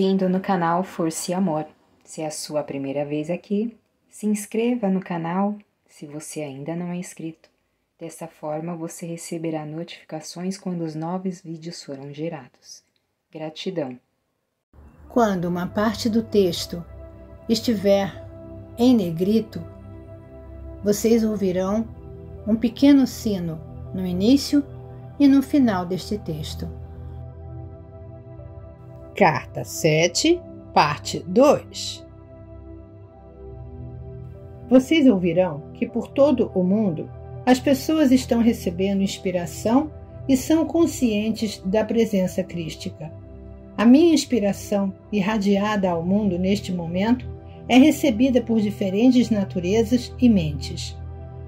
Bem-vindo no canal Força e Amor. Se é a sua primeira vez aqui, se inscreva no canal se você ainda não é inscrito. Dessa forma, você receberá notificações quando os novos vídeos forem gerados. Gratidão. Quando uma parte do texto estiver em negrito, vocês ouvirão um pequeno sino no início e no final deste texto. Carta 7, parte 2. Vocês ouvirão que por todo o mundo as pessoas estão recebendo inspiração e são conscientes da presença crística. A minha inspiração, irradiada ao mundo neste momento, é recebida por diferentes naturezas e mentes.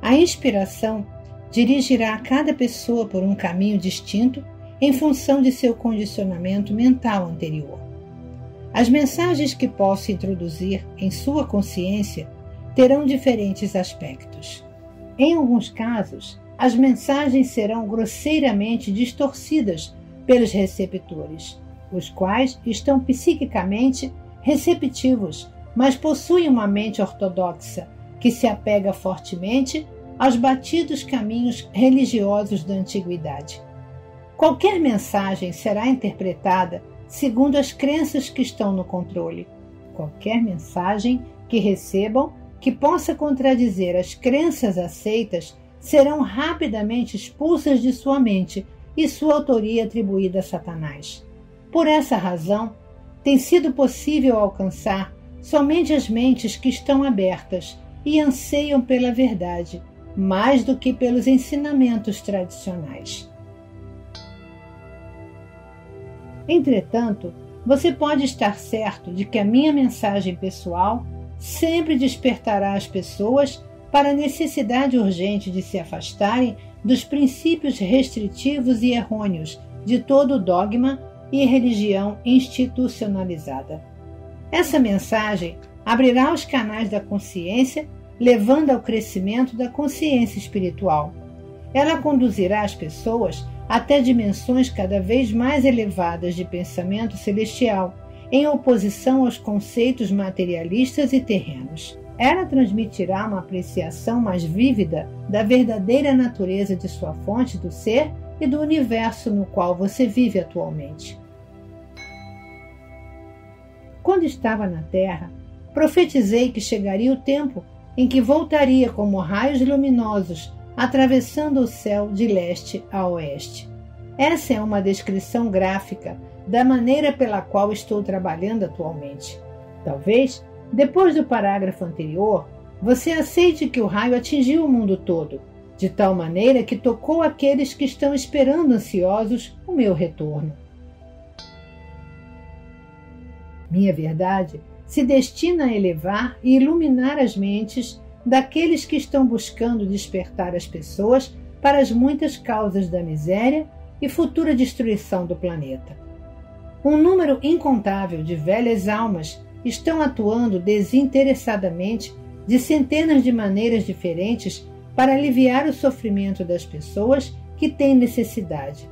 A inspiração dirigirá a cada pessoa por um caminho distinto em função de seu condicionamento mental anterior. As mensagens que posso introduzir em sua consciência terão diferentes aspectos. Em alguns casos, as mensagens serão grosseiramente distorcidas pelos receptores, os quais estão psiquicamente receptivos, mas possuem uma mente ortodoxa que se apega fortemente aos batidos caminhos religiosos da antiguidade. Qualquer mensagem será interpretada segundo as crenças que estão no controle. Qualquer mensagem que recebam que possa contradizer as crenças aceitas serão rapidamente expulsas de sua mente e sua autoria atribuída a Satanás. Por essa razão, tem sido possível alcançar somente as mentes que estão abertas e anseiam pela verdade, mais do que pelos ensinamentos tradicionais. Entretanto, você pode estar certo de que a minha mensagem pessoal sempre despertará as pessoas para a necessidade urgente de se afastarem dos princípios restritivos e errôneos de todo dogma e religião institucionalizada. Essa mensagem abrirá os canais da consciência, levando ao crescimento da consciência espiritual. Ela conduzirá as pessoas até dimensões cada vez mais elevadas de pensamento celestial, em oposição aos conceitos materialistas e terrenos. Ela transmitirá uma apreciação mais vívida da verdadeira natureza de sua fonte do ser e do universo no qual você vive atualmente. Quando estava na Terra, profetizei que chegaria o tempo em que voltaria como raios luminosos, atravessando o céu de leste a oeste. Essa é uma descrição gráfica da maneira pela qual estou trabalhando atualmente. Talvez, depois do parágrafo anterior, você aceite que o raio atingiu o mundo todo, de tal maneira que tocou aqueles que estão esperando ansiosos o meu retorno. Minha verdade se destina a elevar e iluminar as mentes daqueles que estão buscando despertar as pessoas para as muitas causas da miséria e futura destruição do planeta. Um número incontável de velhas almas estão atuando desinteressadamente de centenas de maneiras diferentes para aliviar o sofrimento das pessoas que têm necessidade,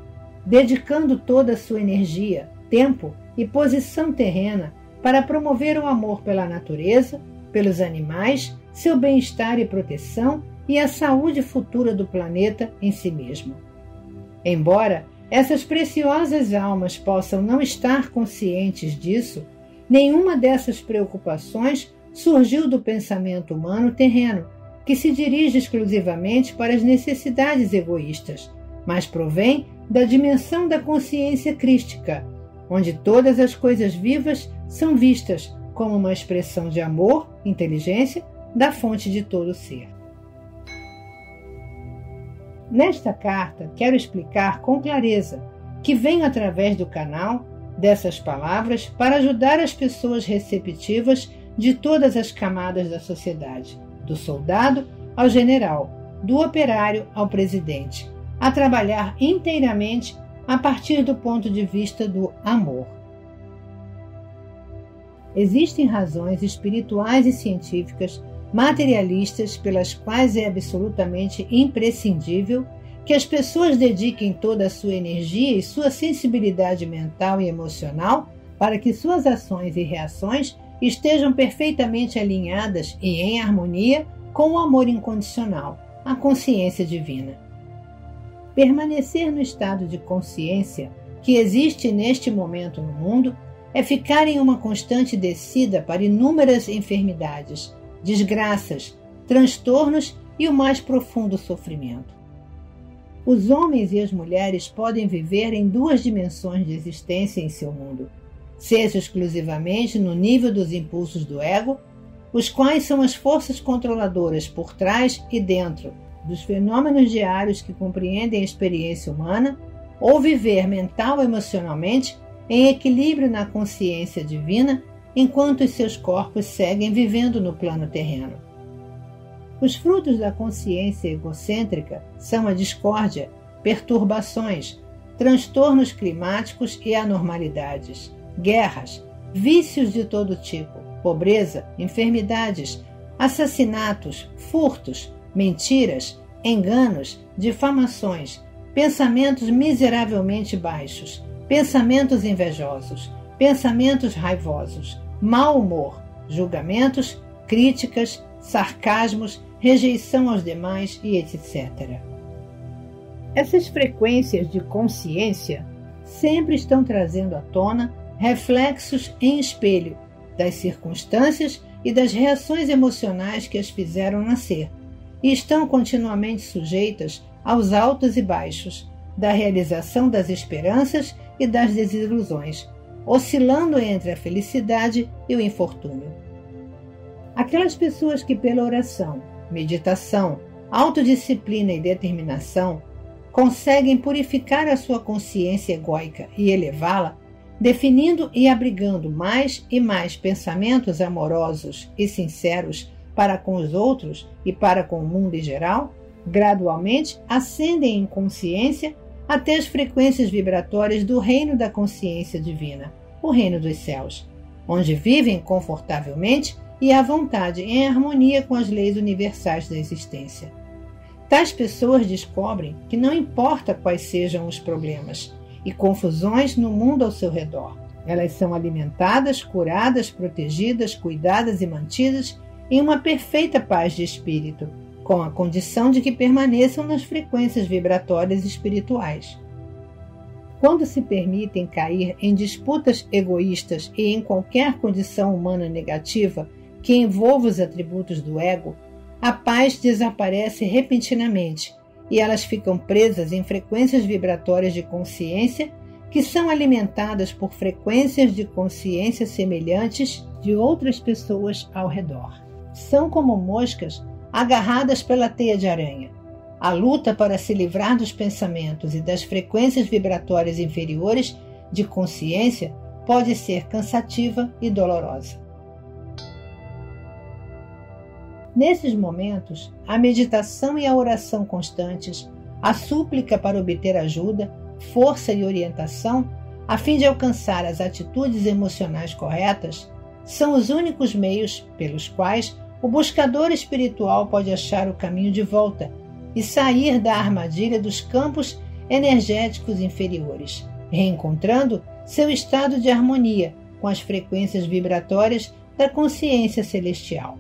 dedicando toda a sua energia, tempo e posição terrena para promover o amor pela natureza, pelos animais, seu bem-estar e proteção e a saúde futura do planeta em si mesmo. Embora essas preciosas almas possam não estar conscientes disso, nenhuma dessas preocupações surgiu do pensamento humano terreno, que se dirige exclusivamente para as necessidades egoístas, mas provém da dimensão da consciência crística, onde todas as coisas vivas são vistas como uma expressão de amor, inteligência, da fonte de todo ser. Nesta carta, quero explicar com clareza que venho através do canal dessas palavras para ajudar as pessoas receptivas de todas as camadas da sociedade, do soldado ao general, do operário ao presidente, a trabalhar inteiramente a partir do ponto de vista do amor. Existem razões espirituais e científicas materialistas pelas quais é absolutamente imprescindível que as pessoas dediquem toda a sua energia e sua sensibilidade mental e emocional para que suas ações e reações estejam perfeitamente alinhadas e em harmonia com o amor incondicional, a consciência divina. Permanecer no estado de consciência que existe neste momento no mundo é ficar em uma constante descida para inúmeras enfermidades, desgraças, transtornos e o mais profundo sofrimento. Os homens e as mulheres podem viver em duas dimensões de existência em seu mundo, seja exclusivamente no nível dos impulsos do ego, os quais são as forças controladoras por trás e dentro dos fenômenos diários que compreendem a experiência humana, ou viver mental ou emocionalmente em equilíbrio na consciência divina, enquanto os seus corpos seguem vivendo no plano terreno. Os frutos da consciência egocêntrica são a discórdia, perturbações, transtornos climáticos e anormalidades, guerras, vícios de todo tipo, pobreza, enfermidades, assassinatos, furtos, mentiras, enganos, difamações, pensamentos miseravelmente baixos, pensamentos invejosos, pensamentos raivosos, mau humor, julgamentos, críticas, sarcasmos, rejeição aos demais e etc. Essas frequências de consciência sempre estão trazendo à tona reflexos em espelho das circunstâncias e das reações emocionais que as fizeram nascer, e estão continuamente sujeitas aos altos e baixos, da realização das esperanças e das desilusões, oscilando entre a felicidade e o infortúnio. Aquelas pessoas que pela oração, meditação, autodisciplina e determinação conseguem purificar a sua consciência egóica e elevá-la, definindo e abrigando mais e mais pensamentos amorosos e sinceros para com os outros e para com o mundo em geral, gradualmente ascendem em consciência até as frequências vibratórias do reino da consciência divina, o reino dos céus, onde vivem confortavelmente e à vontade em harmonia com as leis universais da existência. Tais pessoas descobrem que não importa quais sejam os problemas e confusões no mundo ao seu redor, elas são alimentadas, curadas, protegidas, cuidadas e mantidas em uma perfeita paz de espírito, com a condição de que permaneçam nas frequências vibratórias espirituais. Quando se permitem cair em disputas egoístas e em qualquer condição humana negativa que envolva os atributos do ego, a paz desaparece repentinamente e elas ficam presas em frequências vibratórias de consciência que são alimentadas por frequências de consciência semelhantes de outras pessoas ao redor. São como moscas agarradas pela teia de aranha. A luta para se livrar dos pensamentos e das frequências vibratórias inferiores de consciência pode ser cansativa e dolorosa. Nesses momentos, a meditação e a oração constantes, a súplica para obter ajuda, força e orientação, a fim de alcançar as atitudes emocionais corretas, são os únicos meios pelos quais o buscador espiritual pode achar o caminho de volta e sair da armadilha dos campos energéticos inferiores, reencontrando seu estado de harmonia com as frequências vibratórias da consciência celestial.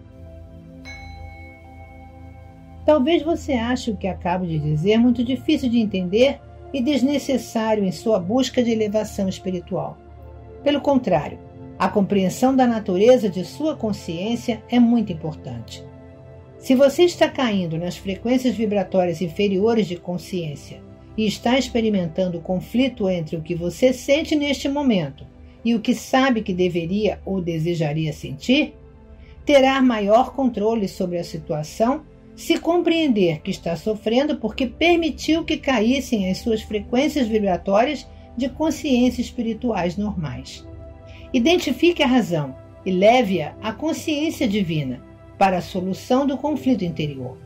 Talvez você ache o que acabo de dizer muito difícil de entender e desnecessário em sua busca de elevação espiritual. Pelo contrário, a compreensão da natureza de sua consciência é muito importante. Se você está caindo nas frequências vibratórias inferiores de consciência e está experimentando o conflito entre o que você sente neste momento e o que sabe que deveria ou desejaria sentir, terá maior controle sobre a situação se compreender que está sofrendo porque permitiu que caíssem as suas frequências vibratórias de consciência espirituais normais. Identifique a razão e leve-a à consciência divina para a solução do conflito interior.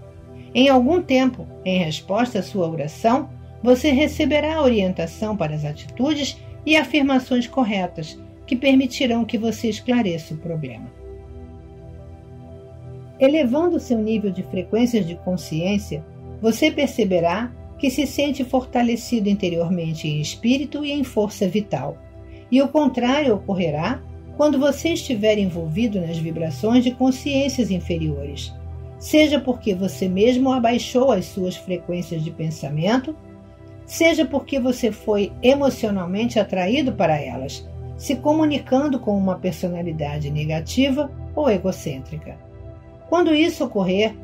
Em algum tempo, em resposta à sua oração, você receberá orientação para as atitudes e afirmações corretas que permitirão que você esclareça o problema. Elevando seu nível de frequências de consciência, você perceberá que se sente fortalecido interiormente em espírito e em força vital, e o contrário ocorrerá quando você estiver envolvido nas vibrações de consciências inferiores, seja porque você mesmo abaixou as suas frequências de pensamento, seja porque você foi emocionalmente atraído para elas, se comunicando com uma personalidade negativa ou egocêntrica. Quando isso ocorrer,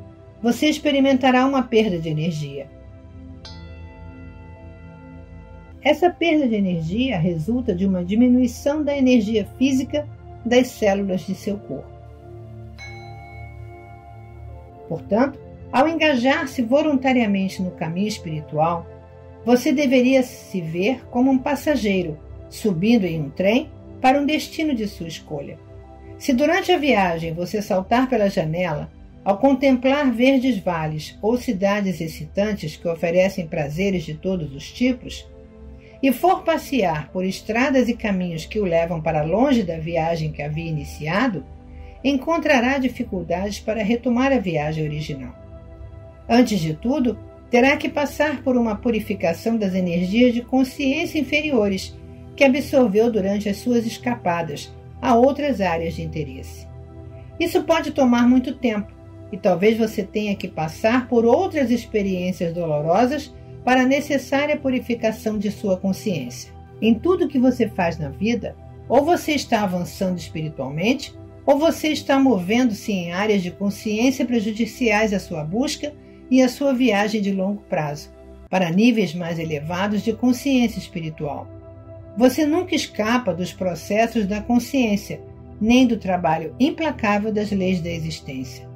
você experimentará uma perda de energia. Essa perda de energia resulta de uma diminuição da energia física das células de seu corpo. Portanto, ao engajar-se voluntariamente no caminho espiritual, você deveria se ver como um passageiro, subindo em um trem para um destino de sua escolha. Se durante a viagem você saltar pela janela, ao contemplar verdes vales ou cidades excitantes que oferecem prazeres de todos os tipos, e for passear por estradas e caminhos que o levam para longe da viagem que havia iniciado, encontrará dificuldades para retomar a viagem original. Antes de tudo, terá que passar por uma purificação das energias de consciência inferiores que absorveu durante as suas escapadas a outras áreas de interesse. Isso pode tomar muito tempo e talvez você tenha que passar por outras experiências dolorosas para a necessária purificação de sua consciência. Em tudo que você faz na vida, ou você está avançando espiritualmente, ou você está movendo-se em áreas de consciência prejudiciais à sua busca e à sua viagem de longo prazo, para níveis mais elevados de consciência espiritual. Você nunca escapa dos processos da consciência, nem do trabalho implacável das leis da existência.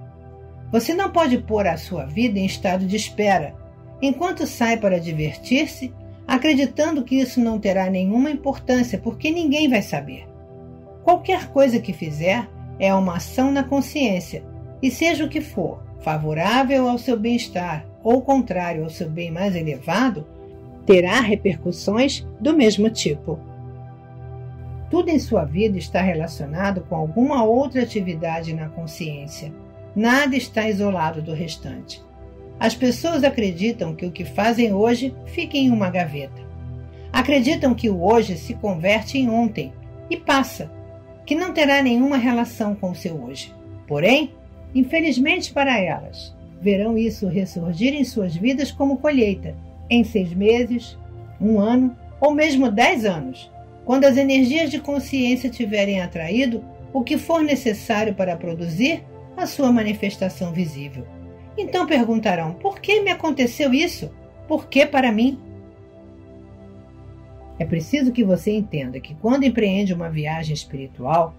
Você não pode pôr a sua vida em estado de espera, enquanto sai para divertir-se, acreditando que isso não terá nenhuma importância porque ninguém vai saber. Qualquer coisa que fizer é uma ação na consciência, e seja o que for, favorável ao seu bem-estar ou contrário ao seu bem mais elevado, terá repercussões do mesmo tipo. Tudo em sua vida está relacionado com alguma outra atividade na consciência. Nada está isolado do restante. As pessoas acreditam que o que fazem hoje fica em uma gaveta. Acreditam que o hoje se converte em ontem e passa, que não terá nenhuma relação com o seu hoje. Porém, infelizmente para elas, verão isso ressurgir em suas vidas como colheita, em 6 meses, 1 ano ou mesmo 10 anos, quando as energias de consciência tiverem atraído o que for necessário para produzir a sua manifestação visível. Então perguntarão, por que me aconteceu isso? Por que para mim? É preciso que você entenda que quando empreende uma viagem espiritual,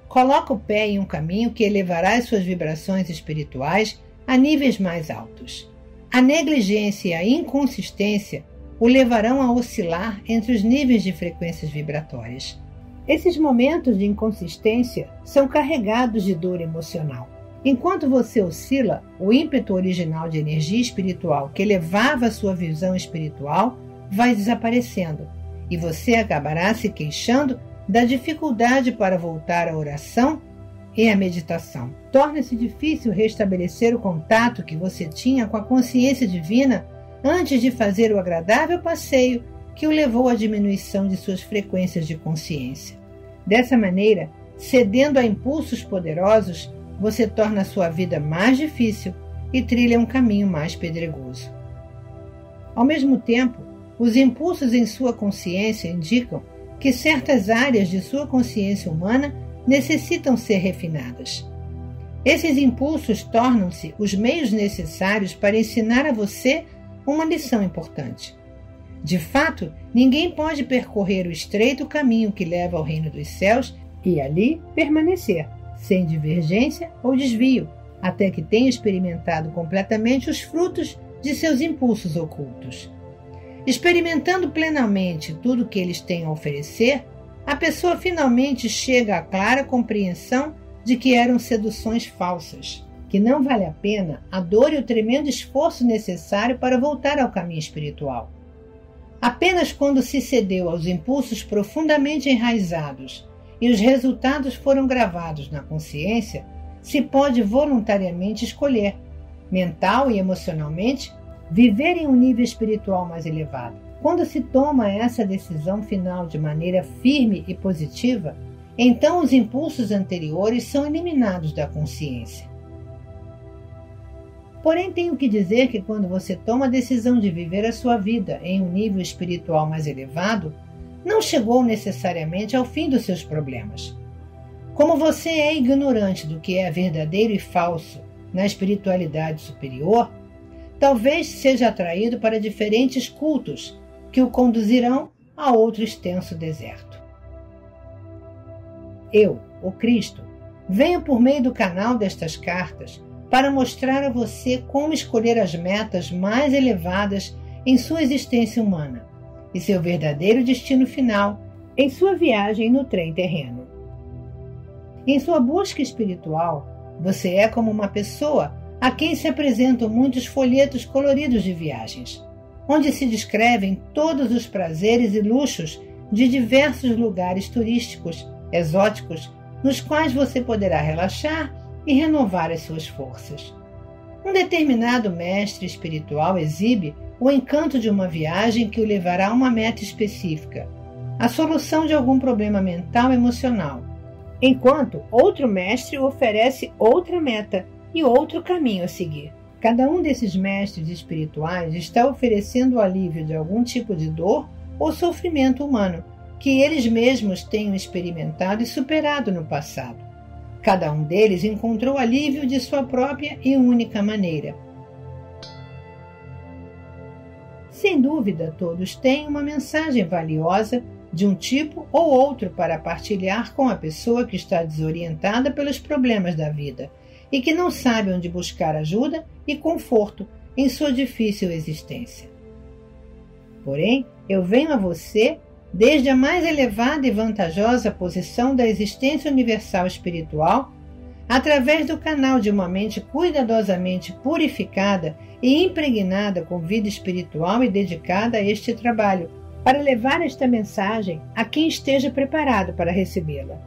coloca o pé em um caminho que elevará as suas vibrações espirituais a níveis mais altos. A negligência e a inconsistência o levarão a oscilar entre os níveis de frequências vibratórias. Esses momentos de inconsistência são carregados de dor emocional. Enquanto você oscila, o ímpeto original de energia espiritual que elevava a sua visão espiritual vai desaparecendo e você acabará se queixando da dificuldade para voltar à oração e à meditação. Torna-se difícil restabelecer o contato que você tinha com a consciência divina antes de fazer o agradável passeio que o levou à diminuição de suas frequências de consciência. Dessa maneira, cedendo a impulsos poderosos, você torna a sua vida mais difícil e trilha um caminho mais pedregoso. Ao mesmo tempo, os impulsos em sua consciência indicam que certas áreas de sua consciência humana necessitam ser refinadas. Esses impulsos tornam-se os meios necessários para ensinar a você uma lição importante. De fato, ninguém pode percorrer o estreito caminho que leva ao reino dos céus e ali permanecer, sem divergência ou desvio, até que tenha experimentado completamente os frutos de seus impulsos ocultos. Experimentando plenamente tudo o que eles têm a oferecer, a pessoa finalmente chega à clara compreensão de que eram seduções falsas, que não vale a pena a dor e o tremendo esforço necessário para voltar ao caminho espiritual. Apenas quando se cedeu aos impulsos profundamente enraizados e os resultados foram gravados na consciência, se pode voluntariamente escolher, mental e emocionalmente, viver em um nível espiritual mais elevado. Quando se toma essa decisão final de maneira firme e positiva, então os impulsos anteriores são eliminados da consciência. Porém, tenho que dizer que quando você toma a decisão de viver a sua vida em um nível espiritual mais elevado, não chegou necessariamente ao fim dos seus problemas. Como você é ignorante do que é verdadeiro e falso na espiritualidade superior, talvez seja atraído para diferentes cultos que o conduzirão a outro extenso deserto. Eu, o Cristo, venho por meio do canal destas cartas para mostrar a você como escolher as metas mais elevadas em sua existência humana e seu verdadeiro destino final em sua viagem no trem terreno. Em sua busca espiritual, você é como uma pessoa a quem se apresentam muitos folhetos coloridos de viagens, onde se descrevem todos os prazeres e luxos de diversos lugares turísticos, exóticos, nos quais você poderá relaxar e renovar as suas forças. Um determinado mestre espiritual exibe o encanto de uma viagem que o levará a uma meta específica, a solução de algum problema mental ou emocional, enquanto outro mestre oferece outra meta e outro caminho a seguir. Cada um desses mestres espirituais está oferecendo o alívio de algum tipo de dor ou sofrimento humano que eles mesmos tenham experimentado e superado no passado. Cada um deles encontrou alívio de sua própria e única maneira. Sem dúvida, todos têm uma mensagem valiosa de um tipo ou outro para partilhar com a pessoa que está desorientada pelos problemas da vida e que não sabe onde buscar ajuda e conforto em sua difícil existência. Porém, eu venho a você desde a mais elevada e vantajosa posição da existência universal espiritual, através do canal de uma mente cuidadosamente purificada e impregnada com vida espiritual e dedicada a este trabalho, para levar esta mensagem a quem esteja preparado para recebê-la.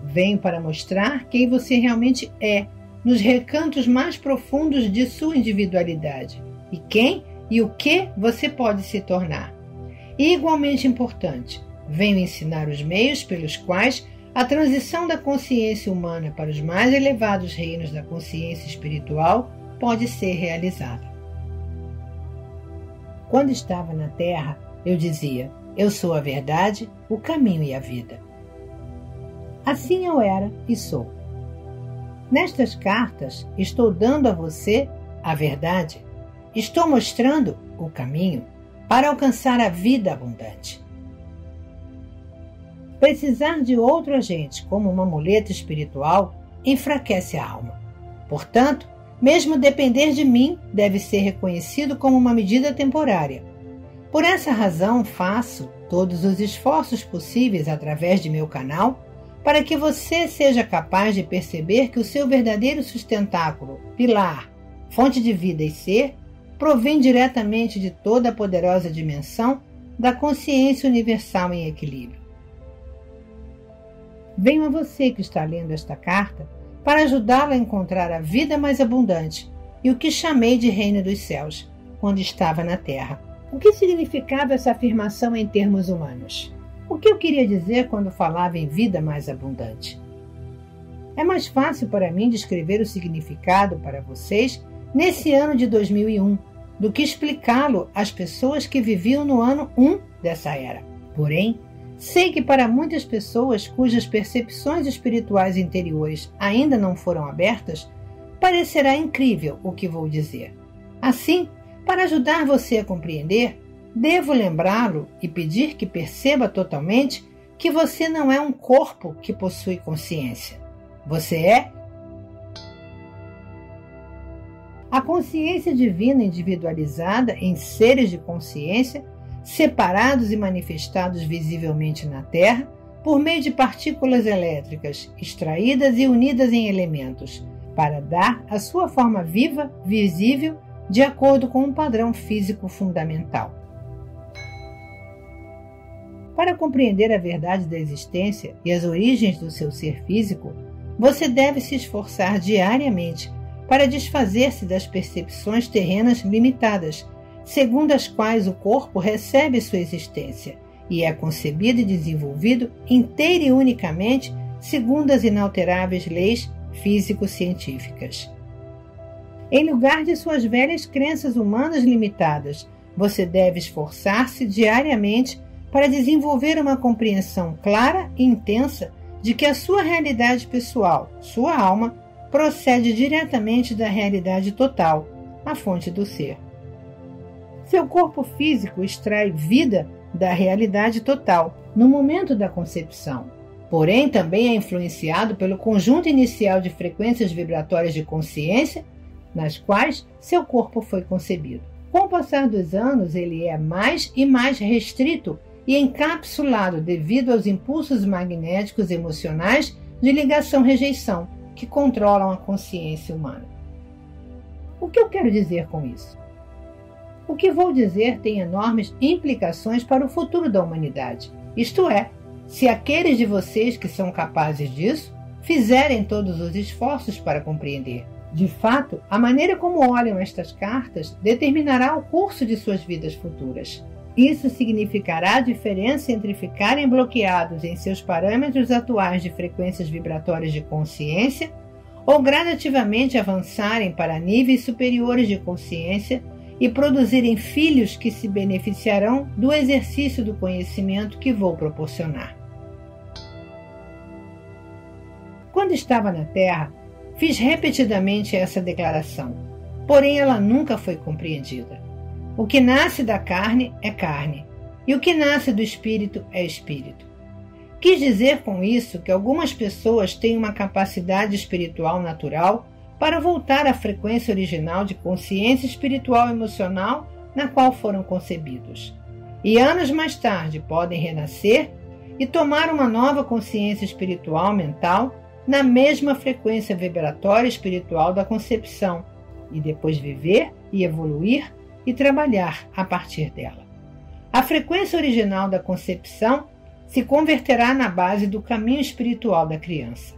Venho para mostrar quem você realmente é, nos recantos mais profundos de sua individualidade, e quem e o que você pode se tornar. E, igualmente importante, venho ensinar os meios pelos quais a transição da consciência humana para os mais elevados reinos da consciência espiritual pode ser realizada. Quando estava na Terra, eu dizia: eu sou a verdade, o caminho e a vida. Assim eu era e sou. Nestas cartas, estou dando a você a verdade, estou mostrando o caminho para alcançar a vida abundante. Precisar de outro agente como uma muleta espiritual enfraquece a alma. Portanto, mesmo depender de mim deve ser reconhecido como uma medida temporária. Por essa razão, faço todos os esforços possíveis através de meu canal para que você seja capaz de perceber que o seu verdadeiro sustentáculo, pilar, fonte de vida e ser, provém diretamente de toda a poderosa dimensão da consciência universal em equilíbrio. Venho a você que está lendo esta carta para ajudá-lo a encontrar a vida mais abundante e o que chamei de reino dos céus, quando estava na Terra. O que significava essa afirmação em termos humanos? O que eu queria dizer quando falava em vida mais abundante? É mais fácil para mim descrever o significado para vocês nesse ano de 2001, do que explicá-lo às pessoas que viviam no ano 1 dessa era. Porém, sei que para muitas pessoas cujas percepções espirituais interiores ainda não foram abertas, parecerá incrível o que vou dizer. Assim, para ajudar você a compreender, devo lembrá-lo e pedir que perceba totalmente que você não é um corpo que possui consciência. Você é a consciência divina individualizada em seres de consciência, separados e manifestados visivelmente na Terra por meio de partículas elétricas extraídas e unidas em elementos, para dar a sua forma viva, visível, de acordo com um padrão físico fundamental. Para compreender a verdade da existência e as origens do seu ser físico, você deve se esforçar diariamente para desfazer-se das percepções terrenas limitadas segundo as quais o corpo recebe sua existência e é concebido e desenvolvido inteira e unicamente segundo as inalteráveis leis físico-científicas. Em lugar de suas velhas crenças humanas limitadas, você deve esforçar-se diariamente para desenvolver uma compreensão clara e intensa de que a sua realidade pessoal, sua alma, procede diretamente da realidade total, a fonte do ser. Seu corpo físico extrai vida da realidade total no momento da concepção, porém também é influenciado pelo conjunto inicial de frequências vibratórias de consciência nas quais seu corpo foi concebido. Com o passar dos anos, ele é mais e mais restrito e encapsulado devido aos impulsos magnéticos emocionais de ligação-rejeição que controlam a consciência humana. O que eu quero dizer com isso? O que vou dizer tem enormes implicações para o futuro da humanidade. Isto é, se aqueles de vocês que são capazes disso fizerem todos os esforços para compreender. De fato, a maneira como olham estas cartas determinará o curso de suas vidas futuras. Isso significará a diferença entre ficarem bloqueados em seus parâmetros atuais de frequências vibratórias de consciência ou gradativamente avançarem para níveis superiores de consciência e produzirem filhos que se beneficiarão do exercício do conhecimento que vou proporcionar. Quando estava na Terra, fiz repetidamente essa declaração, porém ela nunca foi compreendida. O que nasce da carne é carne, e o que nasce do espírito é espírito. Quis dizer com isso que algumas pessoas têm uma capacidade espiritual natural para voltar à frequência original de consciência espiritual emocional na qual foram concebidos. E anos mais tarde podem renascer e tomar uma nova consciência espiritual mental na mesma frequência vibratória espiritual da concepção, e depois viver e evoluir e trabalhar a partir dela. A frequência original da concepção se converterá na base do caminho espiritual da criança.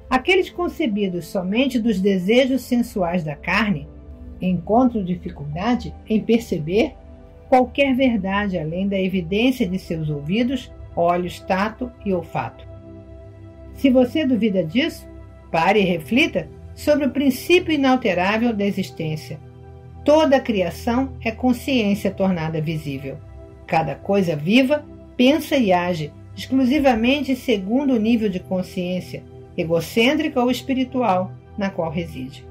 Aqueles concebidos somente dos desejos sensuais da carne encontram dificuldade em perceber qualquer verdade além da evidência de seus ouvidos, olhos, tato e olfato. Se você duvida disso, pare e reflita sobre o princípio inalterável da existência. Toda a criação é consciência tornada visível. Cada coisa viva pensa e age exclusivamente segundo o nível de consciência, egocêntrica ou espiritual, na qual reside.